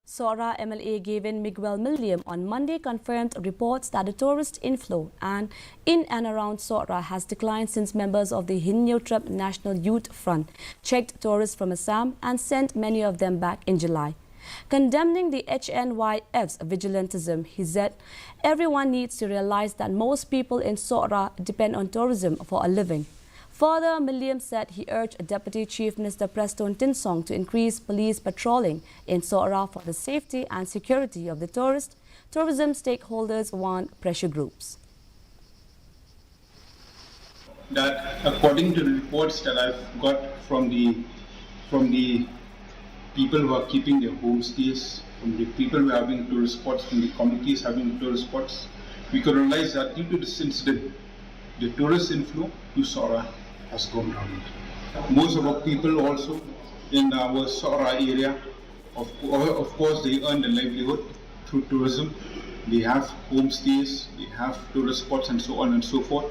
Sohra MLA Gavin Miguel on Monday confirmed reports that the tourist inflow in and around Sohra has declined since members of the HNYF National Youth Front checked tourists from Assam and sent many of them back in July. Condemning the HNYF's vigilantism, he said, everyone needs to realize that most people in Sohra depend on tourism for a living. Further, Milliam said he urged Deputy Chief Minister Preston Tinsong to increase police patrolling in Sohra for the safety and security of the tourism stakeholders warned pressure groups. That according to the reports that I've got from the people who are keeping their homestays, from the people who are having tourist spots, from the communities having tourist spots, we could realize that due to this incident, the tourist inflow to Sohra has gone down. Most of our people also in our Sohra area, of course, they earn their livelihood through tourism. They have homestays, they have tourist spots and so on and so forth.